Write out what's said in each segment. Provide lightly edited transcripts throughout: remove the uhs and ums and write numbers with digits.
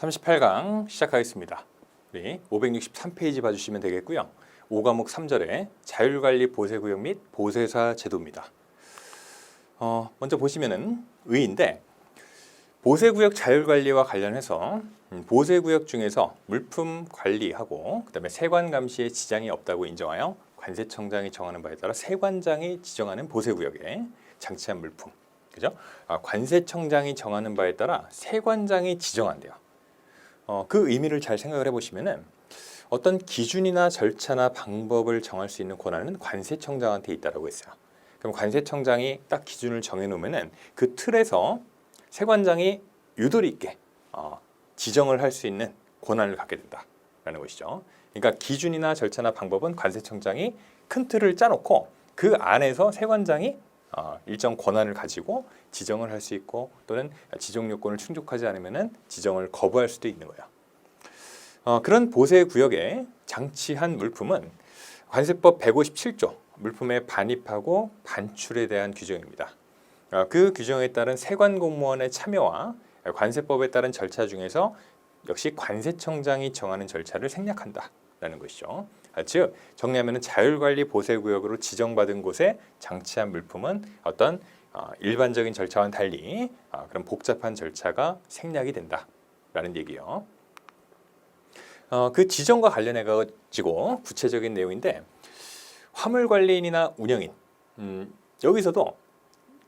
38강 시작하겠습니다. 우리 563페이지 봐주시면 되겠고요. 5과목 3절에 자율관리 보세구역 및 보세사 제도입니다. 먼저 보시면은 의인데 보세구역 자율관리와 관련해서 보세구역 중에서 물품 관리하고 그다음에 세관 감시에 지장이 없다고 인정하여 관세청장이 정하는 바에 따라 세관장이 지정하는 보세구역에 장치한 물품, 그죠? 관세청장이 정하는 바에 따라 세관장이 지정한대요. 그 의미를 잘 생각을 해보시면은 어떤 기준이나 절차나 방법을 정할 수 있는 권한은 관세청장한테 있다라고 했어요. 그럼 관세청장이 딱 기준을 정해놓으면은 그 틀에서 세관장이 유도리 있게 지정을 할 수 있는 권한을 갖게 된다라는 것이죠. 그러니까 기준이나 절차나 방법은 관세청장이 큰 틀을 짜놓고 그 안에서 세관장이 일정 권한을 가지고 지정을 할 수 있고 또는 지정 요건을 충족하지 않으면은 지정을 거부할 수도 있는 거예요. 그런 보세구역에 장치한 물품은 관세법 157조 물품의 반입하고 반출에 대한 규정입니다. 그 규정에 따른 세관 공무원의 참여와 관세법에 따른 절차 중에서 역시 관세청장이 정하는 절차를 생략한다라는 것이죠. 즉 정리하면 자율관리 보세구역으로 지정받은 곳에 장치한 물품은 어떤 일반적인 절차와는 달리 그런 복잡한 절차가 생략이 된다라는 얘기예요. 그 지정과 관련해 가지고 구체적인 내용인데 화물관리인이나 운영인 여기서도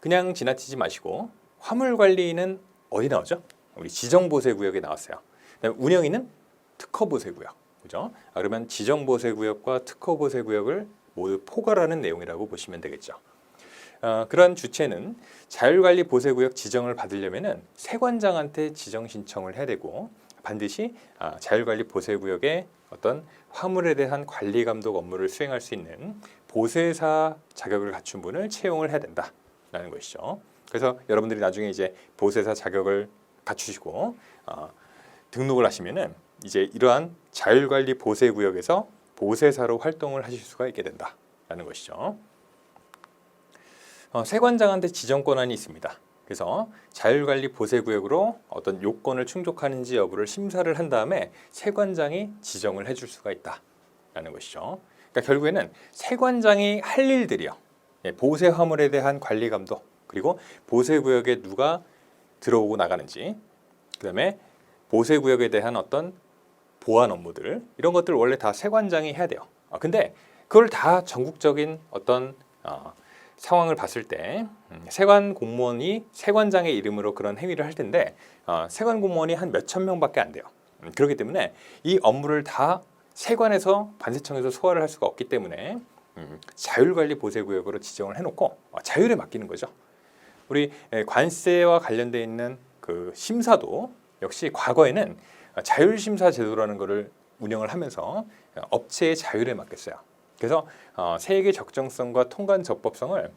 그냥 지나치지 마시고 화물관리인은 어디 나오죠? 우리 지정보세구역에 나왔어요. 그다음에 운영인은 특허보세구역, 그죠? 그러면 지정보세구역과 특허보세구역을 모두 포괄하는 내용이라고 보시면 되겠죠. 그런 주체는 자율관리 보세구역 지정을 받으려면은 세관장한테 지정 신청을 해야 되고 반드시 자율관리 보세구역의 어떤 화물에 대한 관리 감독 업무를 수행할 수 있는 보세사 자격을 갖춘 분을 채용을 해야 된다라는 것이죠. 그래서 여러분들이 나중에 이제 보세사 자격을 갖추시고 등록을 하시면은 이제 이러한 자율관리 보세구역에서 보세사로 활동을 하실 수가 있게 된다라는 것이죠. 세관장한테 지정 권한이 있습니다. 그래서 자율관리 보세구역으로 어떤 요건을 충족하는지 여부를 심사를 한 다음에 세관장이 지정을 해줄 수가 있다라는 것이죠. 그러니까 결국에는 세관장이 할 일들이요. 보세 화물에 대한 관리 감독 그리고 보세구역에 누가 들어오고 나가는지 그다음에 보세구역에 대한 어떤 보안 업무들 이런 것들 원래 다 세관장이 해야 돼요. 근데 그걸 다 전국적인 어떤 상황을 봤을 때 세관 공무원이 세관장의 이름으로 그런 행위를 할 텐데 세관 공무원이 한 몇천 명밖에 안 돼요. 그렇기 때문에 이 업무를 다 세관에서 관세청에서 소화를 할 수가 없기 때문에 자율관리 보세구역으로 지정을 해놓고 자율에 맡기는 거죠. 우리 관세와 관련돼 있는 그 심사도 역시 과거에는 자율심사 제도라는 것을 운영을 하면서 업체의 자율에 맡겼어요. 그래서 세액의 적정성과 통관 적법성을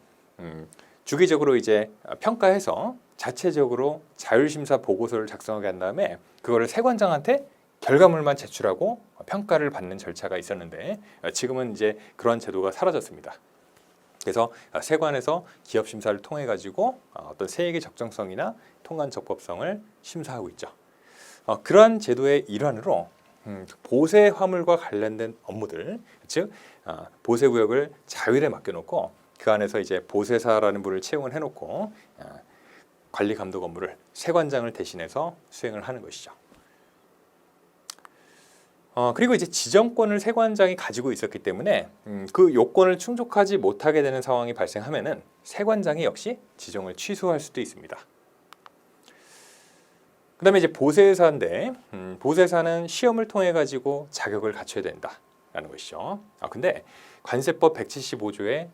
주기적으로 이제 평가해서 자체적으로 자율심사 보고서를 작성하게 한 다음에 그거를 세관장한테 결과물만 제출하고 평가를 받는 절차가 있었는데 지금은 이제 그런 제도가 사라졌습니다. 그래서 세관에서 기업 심사를 통해 가지고 어떤 세액의 적정성이나 통관 적법성을 심사하고 있죠. 그러한 제도의 일환으로 보세 화물과 관련된 업무들, 즉 보세구역을 자율에 맡겨놓고 그 안에서 이제 보세사라는 분을 채용을 해놓고 관리 감독 업무를 세관장을 대신해서 수행을 하는 것이죠. 그리고 이제 지정권을 세관장이 가지고 있었기 때문에 그 요건을 충족하지 못하게 되는 상황이 발생하면은 세관장이 역시 지정을 취소할 수도 있습니다. 그다음에 이제 보세사인데 보세사는 시험을 통해 가지고 자격을 갖춰야 된다라는 것이죠. 근데 관세법 175조에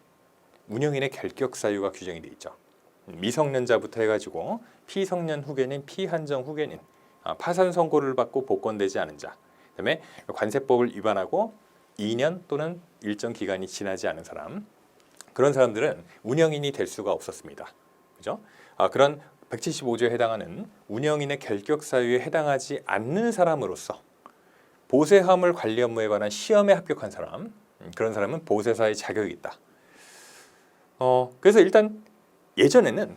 운영인의 결격 사유가 규정이 되어 있죠. 미성년자부터 해가지고 피성년 후견인, 피한정 후견인, 파산 선고를 받고 복권되지 않은 자, 그다음에 관세법을 위반하고 2년 또는 일정 기간이 지나지 않은 사람, 그런 사람들은 운영인이 될 수가 없었습니다. 그죠? 그런 175조에 해당하는 운영인의 결격 사유에 해당하지 않는 사람으로서 보세 화물 관리 업무에 관한 시험에 합격한 사람, 그런 사람은 보세사의 자격이 있다. 그래서 일단 예전에는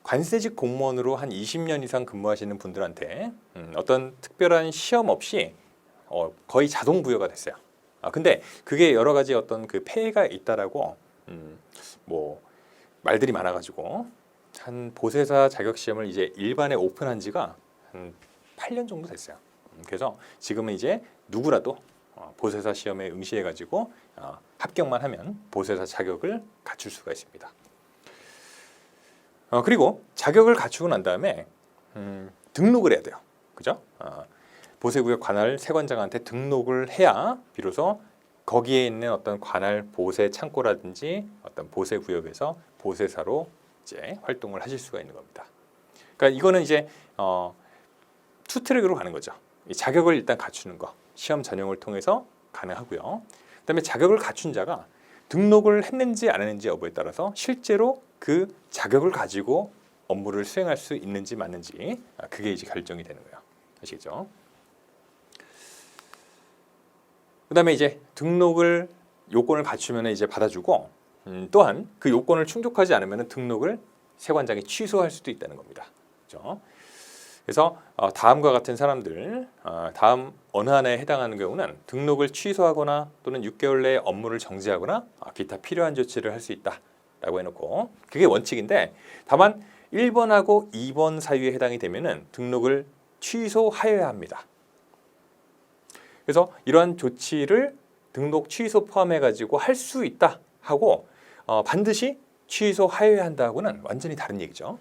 관세직 공무원으로 한 20년 이상 근무하시는 분들한테 어떤 특별한 시험 없이 거의 자동 부여가 됐어요. 근데 그게 여러 가지 어떤 그 폐해가 있다라고 뭐 말들이 많아가지고 한 보세사 자격 시험을 이제 일반에 오픈한 지가 한 8년 정도 됐어요. 그래서 지금은 이제 누구라도 보세사 시험에 응시해가지고 합격만 하면 보세사 자격을 갖출 수가 있습니다. 그리고 자격을 갖추고 난 다음에 등록을 해야 돼요. 그죠? 보세구역 관할 세관장한테 등록을 해야 비로소 거기에 있는 어떤 관할 보세 창고라든지 어떤 보세구역에서 보세사로 이제 활동을 하실 수가 있는 겁니다. 그러니까 이거는 이제 투 트랙으로 가는 거죠. 이 자격을 일단 갖추는 거, 시험 전형을 통해서 가능하고요. 그다음에 자격을 갖춘 자가 등록을 했는지 안 했는지 여부에 따라서 실제로 그 자격을 가지고 업무를 수행할 수 있는지 맞는지 그게 이제 결정이 되는 거예요. 아시겠죠? 그다음에 이제 등록을 요건을 갖추면 이제 받아주고 또한 그 요건을 충족하지 않으면 등록을 세관장이 취소할 수도 있다는 겁니다. 그렇죠? 그래서 다음과 같은 사람들 다음 어느 하나에 해당하는 경우는 등록을 취소하거나 또는 6개월 내에 업무를 정지하거나 기타 필요한 조치를 할 수 있다라고 해놓고 그게 원칙인데 다만 1번하고 2번 사유에 해당이 되면은 등록을 취소하여야 합니다. 그래서 이러한 조치를 등록 취소 포함해 가지고 할 수 있다 하고 반드시 취소하여야 한다고는 완전히 다른 얘기죠.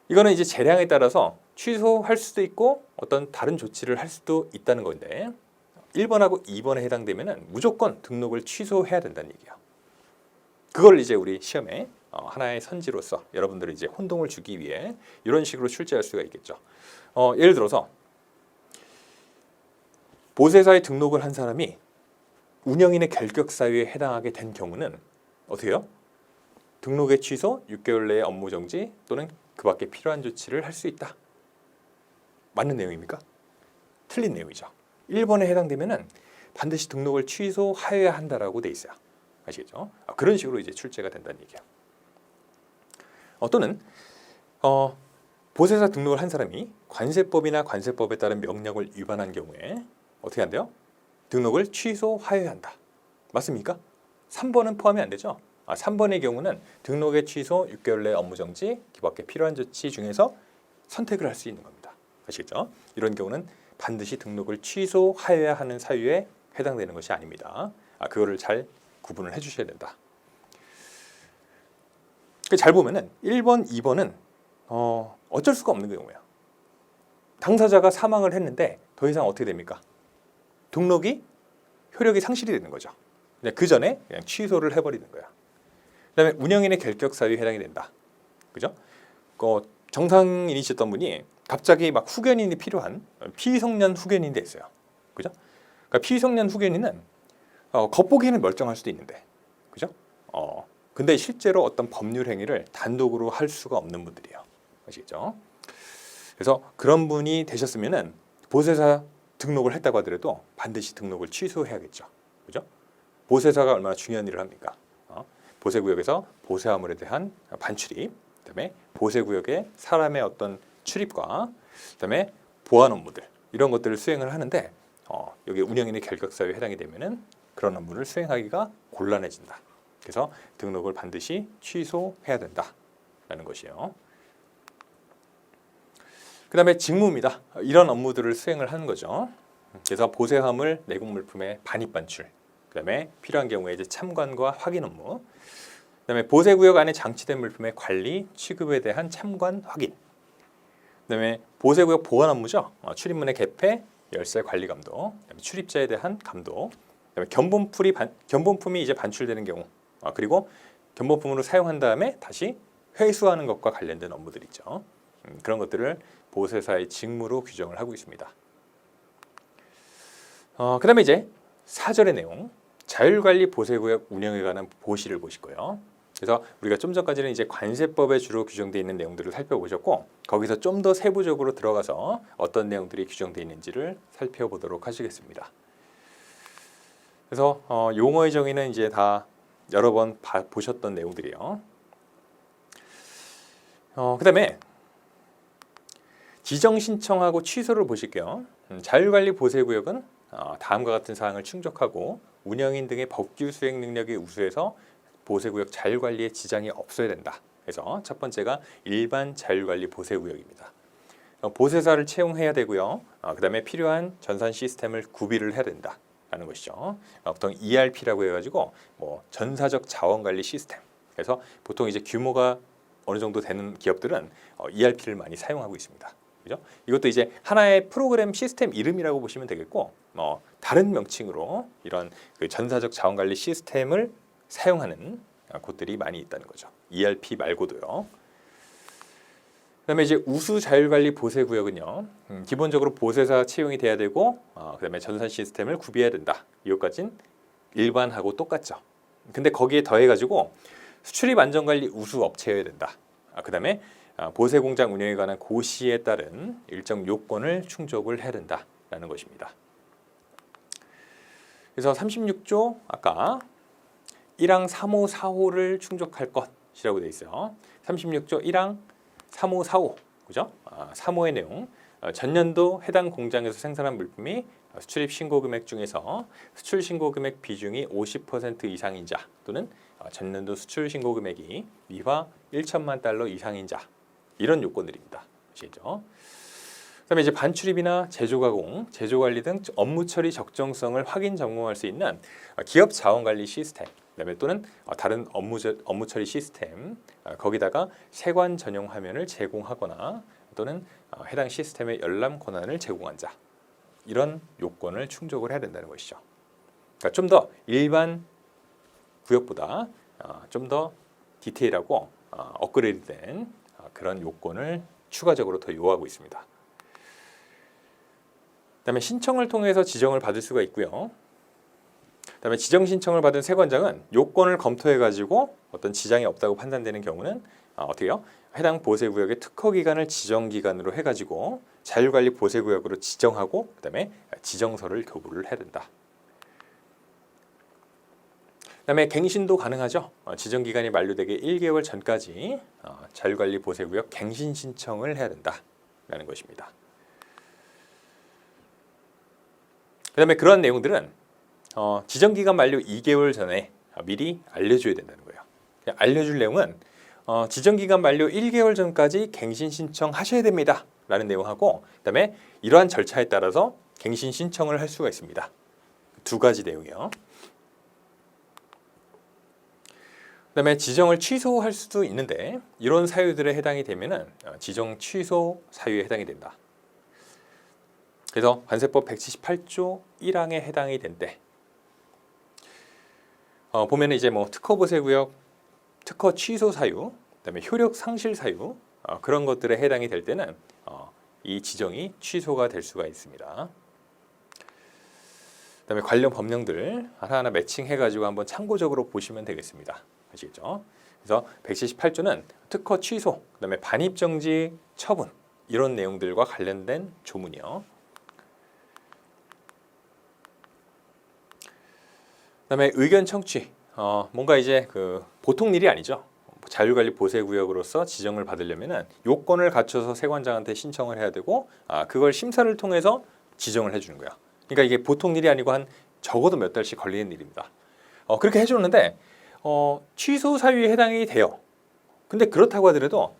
이거는 이제 재량에 따라서 취소할 수도 있고 어떤 다른 조치를 할 수도 있다는 건데 1번하고 2번에 해당되면은 무조건 등록을 취소해야 된다는 얘기예요. 그걸 이제 우리 시험에 하나의 선지로서 여러분들이 이제 혼동을 주기 위해 이런 식으로 출제할 수가 있겠죠. 예를 들어서 보세사에 등록을 한 사람이 운영인의 결격 사유에 해당하게 된 경우는 어떻게 해요? 등록의 취소, 6개월 내에 업무 정지 또는 그 밖에 필요한 조치를 할 수 있다. 맞는 내용입니까? 틀린 내용이죠. 1번에 해당되면은 반드시 등록을 취소하여야 한다라고 돼 있어요. 아시겠죠? 그런 식으로 이제 출제가 된다는 얘기예요. 또는 보세사 등록을 한 사람이 관세법이나 관세법에 따른 명령을 위반한 경우에 어떻게 한대요? 등록을 취소하여야 한다. 맞습니까? 3번은 포함이 안 되죠. 3번의 경우는 등록의 취소, 6개월 내 업무 정지, 그 밖에 필요한 조치 중에서 선택을 할 수 있는 겁니다. 아시겠죠? 이런 경우는 반드시 등록을 취소하여야 하는 사유에 해당되는 것이 아닙니다. 그거를 잘 구분을 해주셔야 된다. 잘 보면은 1번, 2번은 어쩔 수가 없는 경우예요. 당사자가 사망을 했는데 더 이상 어떻게 됩니까? 등록이 효력이 상실이 되는 거죠. 그 전에 그냥 취소를 해버리는 거야. 그다음에 운영인의 결격 사유에 해당이 된다. 그죠? 정상인이셨던 분이 갑자기 막 후견인이 필요한 피성년 후견인이 됐어요. 그죠? 그러니까 피성년 후견인은 겉보기에는 멀쩡할 수도 있는데, 그죠? 근데 실제로 어떤 법률 행위를 단독으로 할 수가 없는 분들이에요. 아시겠죠? 그래서 그런 분이 되셨으면은 보세사 등록을 했다고 하더라도 반드시 등록을 취소해야겠죠. 그죠? 보세사가 얼마나 중요한 일을 합니까? 보세구역에서 보세화물에 대한 반출입, 그다음에 보세구역에 사람의 어떤 출입과 그다음에 보안 업무들 이런 것들을 수행을 하는데 여기 운영인의 결격 사유에 해당이 되면은 그런 업무를 수행하기가 곤란해진다. 그래서 등록을 반드시 취소해야 된다라는 것이에요. 그다음에 직무입니다. 이런 업무들을 수행을 하는 거죠. 그래서 보세화물, 내국물품의 반입 반출, 그다음에 필요한 경우에 이제 참관과 확인 업무, 그다음에 보세구역 안에 장치된 물품의 관리, 취급에 대한 참관, 확인, 그다음에 보세구역 보안 업무죠. 출입문의 개폐, 열쇠 관리 감독, 그다음에 출입자에 대한 감독, 그다음에 견본품이 이제 반출되는 경우, 그리고 견본품으로 사용한 다음에 다시 회수하는 것과 관련된 업무들 있죠. 그런 것들을 보세사의 직무로 규정을 하고 있습니다. 그다음에 이제 4절의 내용, 자율관리 보세구역 운영에 관한 보시를 보실 거예요. 그래서 우리가 좀 전까지는 이제 관세법에 주로 규정되어 있는 내용들을 살펴보셨고 거기서 좀 더 세부적으로 들어가서 어떤 내용들이 규정되어 있는지를 살펴보도록 하시겠습니다. 그래서 용어의 정의는 이제 다 여러 번 보셨던 내용들이에요. 그다음에 지정 신청하고 취소를 보실게요. 자율관리 보세구역은 다음과 같은 사항을 충족하고 운영인 등의 법규 수행 능력이 우수해서 보세구역 자율관리에 지장이 없어야 된다. 그래서 첫 번째가 일반 자율관리 보세구역입니다. 보세사를 채용해야 되고요. 그다음에 필요한 전산 시스템을 구비를 해야 된다라는 것이죠. 보통 ERP라고 해가지고 뭐 전사적 자원관리 시스템. 그래서 보통 이제 규모가 어느 정도 되는 기업들은 ERP를 많이 사용하고 있습니다. 그죠? 이것도 이제 하나의 프로그램 시스템 이름이라고 보시면 되겠고, 다른 명칭으로 이런 그 전사적 자원관리 시스템을 사용하는 곳들이 많이 있다는 거죠. ERP 말고도요. 그다음에 이제 우수 자율관리 보세구역은요, 기본적으로 보세사 채용이 돼야 되고, 그다음에 전산 시스템을 구비해야 된다. 이것까진 일반하고 똑같죠. 근데 거기에 더해가지고 수출입 안전관리 우수 업체여야 된다. 그다음에 보세 공장 운영에 관한 고시에 따른 일정 요건을 충족을 해야 된다라는 것입니다. 그래서 36조 아까 1항 3호 4호를 충족할 것이라고 되어 있어요. 36조 1항 3호 4호 그죠? 3호의 내용 전년도 해당 공장에서 생산한 물품이 수출입 신고 금액 중에서 수출 신고 금액 비중이 50% 이상인 자 또는 전년도 수출 신고 금액이 미화 1천만 달러 이상인 자 이런 요건들입니다. 아시겠죠? 그다음에 이제 반출입이나 제조가공, 제조관리 등 업무 처리 적정성을 확인 점검할 수 있는 기업 자원관리 시스템, 그다음에 또는 다른 업무 처리 시스템, 거기다가 세관 전용 화면을 제공하거나 또는 해당 시스템의 열람 권한을 제공한 자 이런 요건을 충족을 해야 된다는 것이죠. 그러니까 좀 더 일반 구역보다 좀 더 디테일하고 업그레이드된 그런 요건을 추가적으로 더 요하고 있습니다. 그다음에 신청을 통해서 지정을 받을 수가 있고요. 그다음에 지정 신청을 받은 세관장은 요건을 검토해 가지고 어떤 지장이 없다고 판단되는 경우는 어떻게 해요? 해당 보세구역의 특허기관을 지정기관으로 해가지고 자율관리 보세구역으로 지정하고 그다음에 지정서를 교부를 해야 된다. 그다음에 갱신도 가능하죠. 지정기간이 만료되기 1개월 전까지 자율관리 보세구역 갱신 신청을 해야 된다라는 것입니다. 그다음에 그런 내용들은 지정기간 만료 2개월 전에 미리 알려줘야 된다는 거예요. 알려줄 내용은 지정기간 만료 1개월 전까지 갱신 신청하셔야 됩니다 라는 내용하고 그다음에 이러한 절차에 따라서 갱신 신청을 할 수가 있습니다. 두 가지 내용이요. 그다음에 지정을 취소할 수도 있는데 이런 사유들에 해당이 되면은 지정 취소 사유에 해당이 된다. 그래서 관세법 178조 1항에 해당이 된 때 보면은 이제 뭐 특허 보세구역, 특허 취소 사유, 그다음에 효력 상실 사유 그런 것들에 해당이 될 때는 이 지정이 취소가 될 수가 있습니다. 그다음에 관련 법령들 하나하나 매칭해가지고 한번 참고적으로 보시면 되겠습니다. 아시겠죠? 그래서 178조는 특허 취소, 그다음에 반입 정지 처분 이런 내용들과 관련된 조문이요. 그다음에 의견 청취, 뭔가 이제 그 보통 일이 아니죠. 자율관리 보세구역으로서 지정을 받으려면은 요건을 갖춰서 세관장한테 신청을 해야 되고, 그걸 심사를 통해서 지정을 해주는 거야. 그러니까 이게 보통 일이 아니고 한 적어도 몇 달씩 걸리는 일입니다. 그렇게 해주는데 취소 사유에 해당이 돼요. 근데 그렇다고 하더라도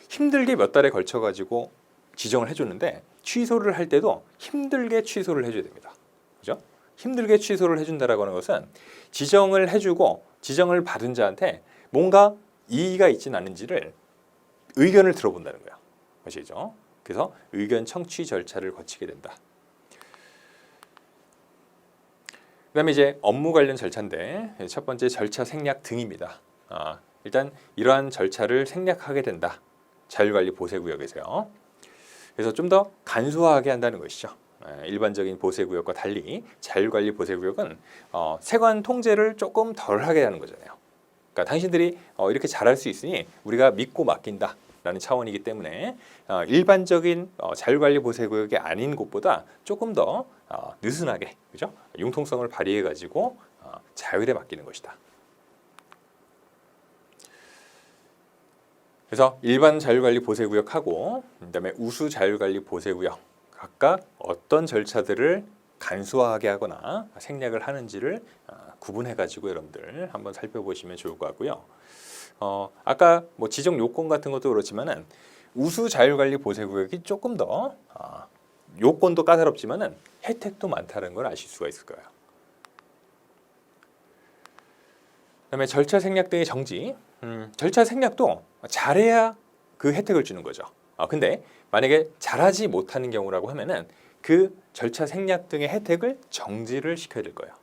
힘들게 몇 달에 걸쳐 가지고 지정을 해줬는데 취소를 할 때도 힘들게 취소를 해줘야 됩니다. 그죠? 힘들게 취소를 해준다라고 하는 것은 지정을 해주고 지정을 받은 자한테 뭔가 이의가 있지는 않은지를 의견을 들어본다는 거야. 아시죠? 그래서 의견 청취 절차를 거치게 된다. 그다음에 이제 업무 관련 절차인데 첫 번째 절차 생략 등입니다. 일단 이러한 절차를 생략하게 된다. 자율관리 보세구역에서요. 그래서 좀 더 간소하게 한다는 것이죠. 일반적인 보세구역과 달리 자율관리 보세구역은 세관 통제를 조금 덜하게 하는 거잖아요. 그러니까 당신들이 이렇게 잘할 수 있으니 우리가 믿고 맡긴다 라는 차원이기 때문에 일반적인 자율관리 보세구역이 아닌 곳보다 조금 더 느슨하게, 그죠? 융통성을 발휘해 가지고 자율에 맡기는 것이다. 그래서 일반 자율관리 보세구역하고 그다음에 우수 자율관리 보세구역 각각 어떤 절차들을 간소화하게 하거나 생략을 하는지를 구분해 가지고 여러분들 한번 살펴보시면 좋을 것 같고요. 아까 뭐 지정 요건 같은 것도 그렇지만은 우수 자율관리 보세구역이 조금 더 요건도 까다롭지만은 혜택도 많다는 걸 아실 수가 있을 거예요. 그다음에 절차 생략 등의 정지. 절차 생략도 잘해야 그 혜택을 주는 거죠. 근데 만약에 잘하지 못하는 경우라고 하면은 그 절차 생략 등의 혜택을 정지를 시켜야 될 거예요.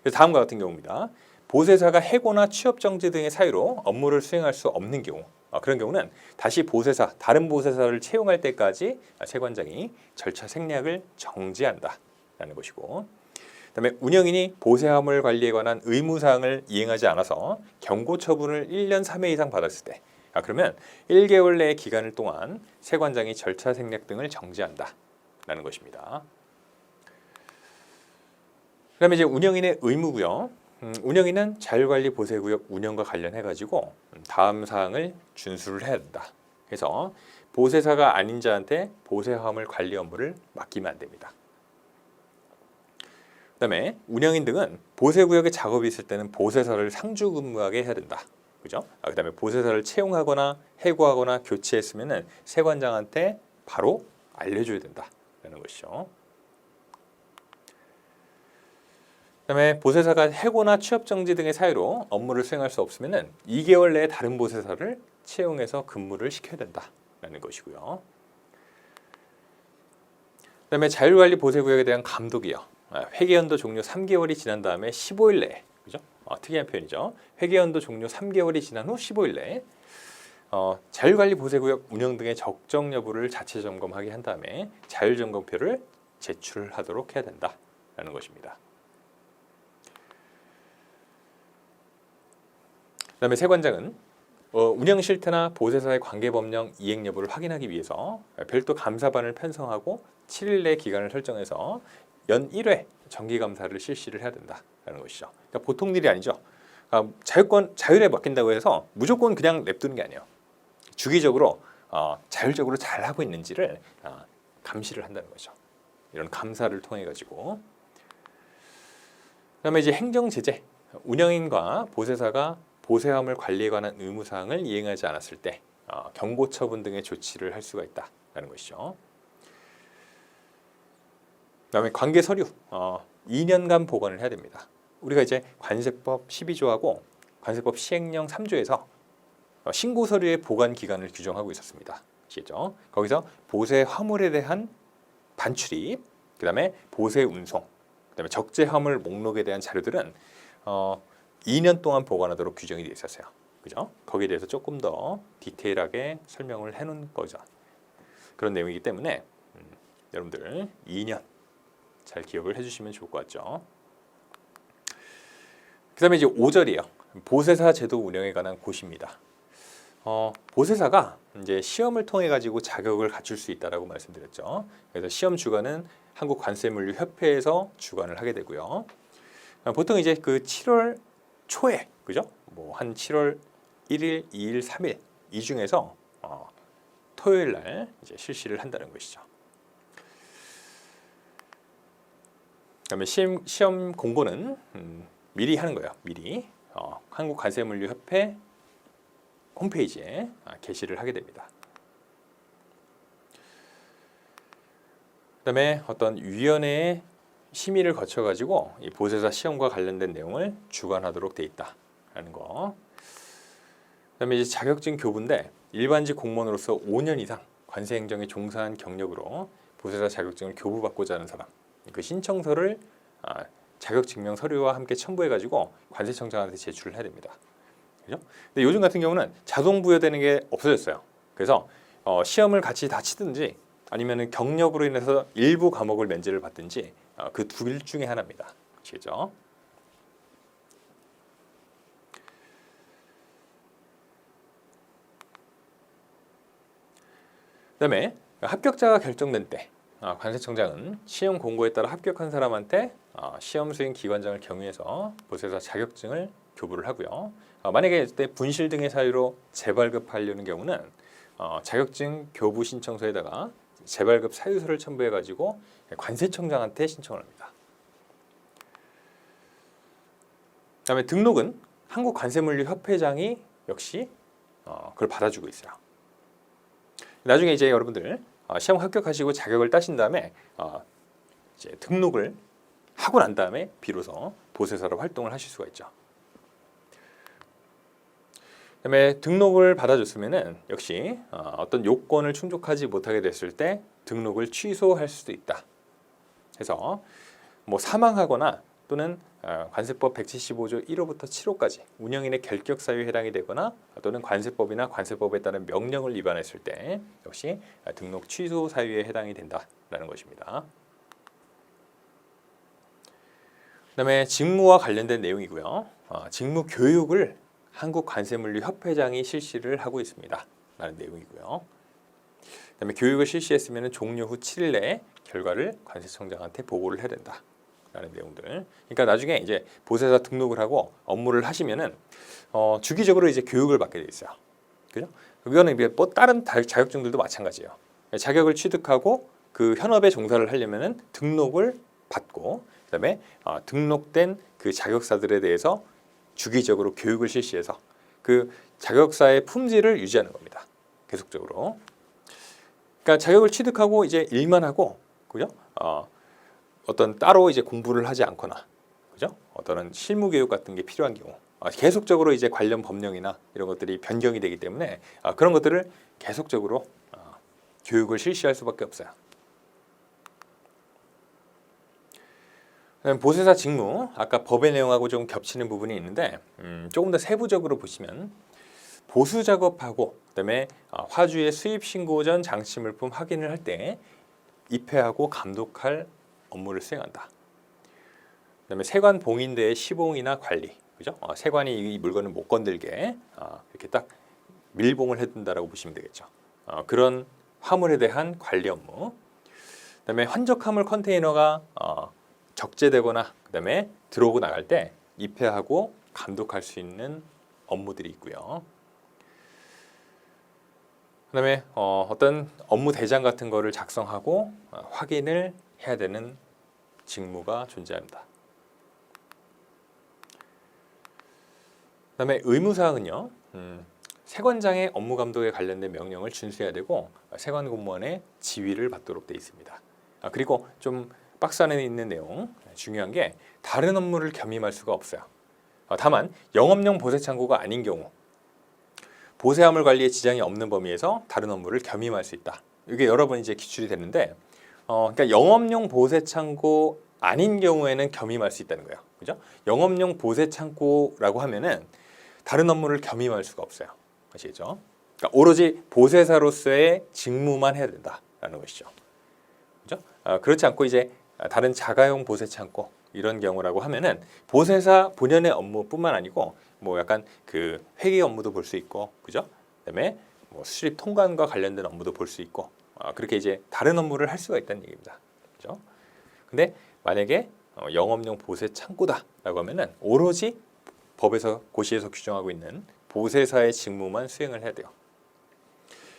그래서 다음과 같은 경우입니다. 보세사가 해고나 취업 정지 등의 사유로 업무를 수행할 수 없는 경우, 그런 경우는 다시 보세사, 다른 보세사를 채용할 때까지 세관장이 절차 생략을 정지한다라는 것이고, 그다음에 운영인이 보세화물 관리에 관한 의무사항을 이행하지 않아서 경고 처분을 1년 3회 이상 받았을 때, 그러면 1개월 내의 기간을 동안 세관장이 절차 생략 등을 정지한다라는 것입니다. 그다음에 이제 운영인의 의무고요. 운영인은 자율관리 보세구역 운영과 관련해 가지고 다음 사항을 준수를 해야 된다. 그래서 보세사가 아닌 자한테 보세화물 관리 업무를 맡기면 안 됩니다. 그다음에 운영인 등은 보세구역에 작업이 있을 때는 보세사를 상주 근무하게 해야 된다. 그죠? 그다음에 보세사를 채용하거나 해고하거나 교체했으면은 세관장한테 바로 알려줘야 된다라는 것이죠. 그다음에 보세사가 해고나 취업 정지 등의 사유로 업무를 수행할 수 없으면은 2개월 내에 다른 보세사를 채용해서 근무를 시켜야 된다라는 것이고요. 그다음에 자율관리 보세구역에 대한 감독이요. 회계연도 종료 3개월이 지난 다음에 15일 내에, 그죠? 특이한 표현이죠. 회계연도 종료 3개월이 지난 후 15일 내에 자율관리 보세구역 운영 등의 적정 여부를 자체 점검하게 한 다음에 자율점검표를 제출하도록 해야 된다라는 것입니다. 그다음에 세관장은 운영 실태나 보세사의 관계법령 이행 여부를 확인하기 위해서 별도 감사반을 편성하고 7일 내 기간을 설정해서 연 1회 정기감사를 실시를 해야 된다는 것이죠. 그러니까 보통 일이 아니죠. 자율에 맡긴다고 해서 무조건 그냥 냅두는 게 아니에요. 주기적으로 자율적으로 잘 하고 있는지를 감시를 한다는 거죠. 이런 감사를 통해 가지고. 그다음에 이제 행정 제재. 운영인과 보세사가 보세화물 관리에 관한 의무 사항을 이행하지 않았을 때 경고 처분 등의 조치를 할 수가 있다는 것이죠. 그다음에 관계 서류 2년간 보관을 해야 됩니다. 우리가 이제 관세법 12조하고 관세법 시행령 3조에서 신고 서류의 보관 기간을 규정하고 있었습니다. 아시겠죠? 거기서 보세 화물에 대한 반출입, 그다음에 보세 운송, 그다음에 적재 화물 목록에 대한 자료들은 2년 동안 보관하도록 규정이 되어 있었어요. 그죠? 거기에 대해서 조금 더 디테일하게 설명을 해놓은 거죠. 그런 내용이기 때문에 여러분들 2년 잘 기억을 해주시면 좋을 것 같죠. 그다음에 이제 5절이에요. 보세사 제도 운영에 관한 고시입니다. 보세사가 이제 시험을 통해 가지고 자격을 갖출 수 있다라고 말씀드렸죠. 그래서 시험 주관은 한국관세물류협회에서 주관을 하게 되고요. 보통 이제 그 7월 초에, 그죠? 뭐 한 7월 1일, 2일, 3일 이 중에서 토요일 날 이제 실시를 한다는 것이죠. 그다음에 시험 공고는 미리 하는 거예요. 미리 한국관세물류협회 홈페이지에 게시를 하게 됩니다. 그다음에 어떤 위원회의 심의를 거쳐 가지고 이 보세사 시험과 관련된 내용을 주관하도록 돼 있다라는 거. 그다음에 이제 자격증 교부인데 일반직 공무원으로서 5년 이상 관세행정에 종사한 경력으로 보세사 자격증을 교부받고자 하는 사람, 그 신청서를 자격증명 서류와 함께 첨부해 가지고 관세청장한테 제출을 해야 됩니다. 그죠? 근데 요즘 같은 경우는 자동 부여되는 게 없어졌어요. 그래서 시험을 같이 다 치든지 아니면은 경력으로 인해서 일부 과목을 면제를 받든지 그 둘 중에 하나입니다. 아시겠죠? 그다음에 합격자가 결정된 때 관세청장은 시험 공고에 따라 합격한 사람한테 시험 수행 기관장을 경위해서 보세사 자격증을 교부를 하고요. 만약에 그때 분실 등의 사유로 재발급하려는 경우는 자격증 교부 신청서에다가 재발급 사유서를 첨부해가지고 관세청장한테 신청을 합니다. 그다음에 등록은 한국관세물류협회장이 역시 그걸 받아주고 있어요. 나중에 이제 여러분들 시험 합격하시고 자격을 따신 다음에 이제 등록을 하고 난 다음에 비로소 보세사로 활동을 하실 수가 있죠. 그다음에 등록을 받아줬으면은 역시 어떤 요건을 충족하지 못하게 됐을 때 등록을 취소할 수도 있다. 그래서 뭐 사망하거나 또는 관세법 175조 1호부터 7호까지 운영인의 결격 사유에 해당이 되거나 또는 관세법이나 관세법에 따른 명령을 위반했을 때 역시 등록 취소 사유에 해당이 된다라는 것입니다. 그다음에 직무와 관련된 내용이고요. 직무 교육을 한국관세물류협회장이 실시를 하고 있습니다. 라는 내용이고요. 그다음에 교육을 실시했으면 종료 후 7일 내에 결과를 관세청장한테 보고를 해야 된다. 라는 내용들. 그러니까 나중에 이제 보세사 등록을 하고 업무를 하시면은 주기적으로 이제 교육을 받게 돼 있어요. 그죠? 그거는 이제 뭐 다른 자격증들도 마찬가지예요. 자격을 취득하고 그 현업에 종사를 하려면은 등록을 받고 그다음에 등록된 그 자격사들에 대해서 주기적으로 교육을 실시해서 그 자격사의 품질을 유지하는 겁니다. 계속적으로. 그러니까 자격을 취득하고 이제 일만 하고, 그죠? 어떤 따로 이제 공부를 하지 않거나, 그죠? 어떤 실무 교육 같은 게 필요한 경우, 계속적으로 이제 관련 법령이나 이런 것들이 변경이 되기 때문에 그런 것들을 계속적으로 교육을 실시할 수밖에 없어요. 보세사 직무, 아까 법의 내용하고 좀 겹치는 부분이 있는데 조금 더 세부적으로 보시면 보수 작업하고 그다음에 화주의 수입 신고 전 장치 물품 확인을 할 때 입회하고 감독할 업무를 수행한다. 그다음에 세관 봉인대의 시봉이나 관리, 그죠? 세관이 이 물건을 못 건들게 이렇게 딱 밀봉을 해둔다라고 보시면 되겠죠. 그런 화물에 대한 관리 업무. 그다음에 환적 화물 컨테이너가 적재되거나 그다음에 들어오고 나갈 때 입회하고 감독할 수 있는 업무들이 있고요. 그다음에 어떤 업무 대장 같은 거를 작성하고 확인을 해야 되는 직무가 존재합니다. 그다음에 의무사항은요. 세관장의 업무 감독에 관련된 명령을 준수해야 되고 세관 공무원의 지휘를 받도록 되어 있습니다. 그리고 좀 박스 안에 있는 내용 중요한 게 다른 업무를 겸임할 수가 없어요. 다만 영업용 보세 창고가 아닌 경우 보세 화물 관리에 지장이 없는 범위에서 다른 업무를 겸임할 수 있다. 이게 여러 번 이제 기출이 되는데 그러니까 영업용 보세 창고 아닌 경우에는 겸임할 수 있다는 거예요. 그죠? 영업용 보세 창고라고 하면은 다른 업무를 겸임할 수가 없어요. 아시겠죠? 그러니까 오로지 보세사로서의 직무만 해야 된다라는 것이죠. 그죠? 그렇지 않고 이제 다른 자가용 보세 창고 이런 경우라고 하면은 보세사 본연의 업무뿐만 아니고 뭐 약간 그 회계 업무도 볼 수 있고, 그죠? 그다음에 뭐 수입 통관과 관련된 업무도 볼 수 있고, 그렇게 이제 다른 업무를 할 수가 있다는 얘기입니다. 그죠? 근데 만약에 영업용 보세 창고다라고 하면은 오로지 법에서 고시에서 규정하고 있는 보세사의 직무만 수행을 해야 돼요.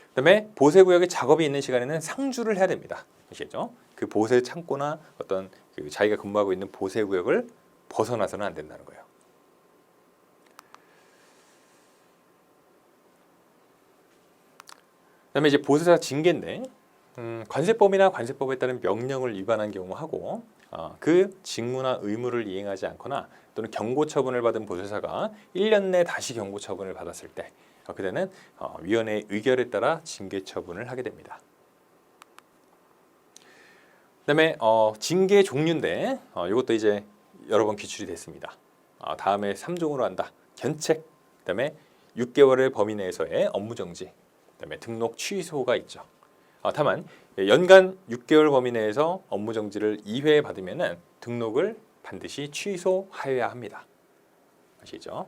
그다음에 보세구역에 작업이 있는 시간에는 상주를 해야 됩니다. 아시겠죠? 그 보세 창고나 어떤 그 자기가 근무하고 있는 보세구역을 벗어나서는 안 된다는 거예요. 그다음에 이제 보세사 징계인데 관세법이나 관세법에 따른 명령을 위반한 경우하고 그 직무나 의무를 이행하지 않거나 또는 경고 처분을 받은 보세사가 1년 내 다시 경고 처분을 받았을 때 그때는 위원회의 의결에 따라 징계 처분을 하게 됩니다. 그다음에 징계 종류인데 이것도 이제 여러 번 기출이 됐습니다. 다음에 3종으로 한다. 견책, 그다음에 6개월의 범위 내에서의 업무 정지, 그다음에 등록 취소가 있죠. 다만 연간 6개월 범위 내에서 업무 정지를 2회 받으면은 등록을 반드시 취소하여야 합니다. 아시죠?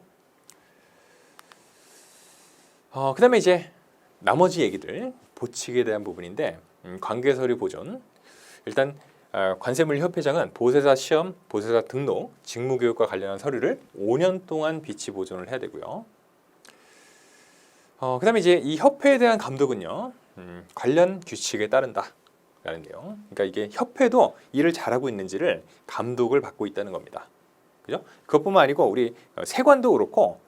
그다음에 이제 나머지 얘기들 보칙에 대한 부분인데 관계서류 보존. 일단 관세물협회장은 보세사 시험, 보세사 등록, 직무교육과 관련한 서류를 5년 동안 비치 보존을 해야 되고요. 그다음에 이제 이 협회에 대한 감독은요, 관련 규칙에 따른다라는 내용. 그러니까 이게 협회도 일을 잘하고 있는지를 감독을 받고 있다는 겁니다. 그죠? 그것뿐만 아니고 우리 세관도 그렇고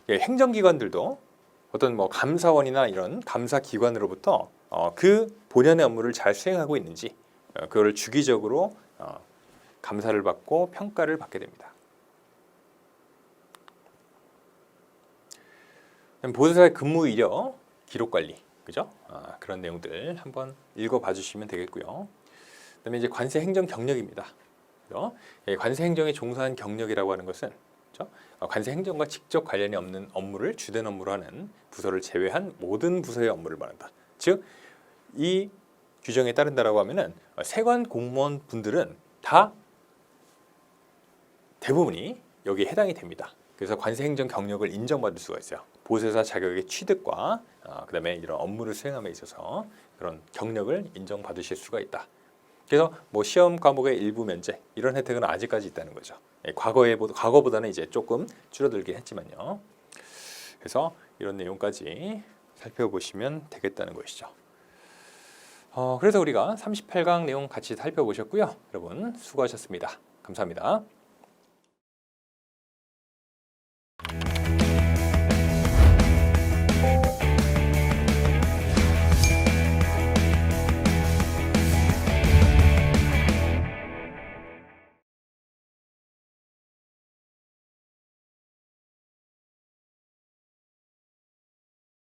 행정기관들도 어떤 뭐 감사원이나 이런 감사기관으로부터 그 본연의 업무를 잘 수행하고 있는지 그거를 주기적으로 감사를 받고 평가를 받게 됩니다. 보세사의 근무 이력, 기록 관리, 그죠? 그런 내용들 한번 읽어봐 주시면 되겠고요. 그다음에 이제 관세 행정 경력입니다. 그죠? 관세 행정에 종사한 경력이라고 하는 것은, 그죠? 관세 행정과 직접 관련이 없는 업무를 주된 업무로 하는 부서를 제외한 모든 부서의 업무를 말한다. 즉, 이 규정에 따른다라고 하면은 세관 공무원 분들은 다 대부분이 여기에 해당이 됩니다. 그래서 관세 행정 경력을 인정받을 수가 있어요. 보세사 자격의 취득과 그다음에 이런 업무를 수행함에 있어서 그런 경력을 인정받으실 수가 있다. 그래서 뭐 시험 과목의 일부 면제 이런 혜택은 아직까지 있다는 거죠. 과거보다는 이제 조금 줄어들긴 했지만요. 그래서 이런 내용까지 살펴보시면 되겠다는 것이죠. 그래서 우리가 38강 내용 같이 살펴보셨고요. 여러분 수고하셨습니다. 감사합니다.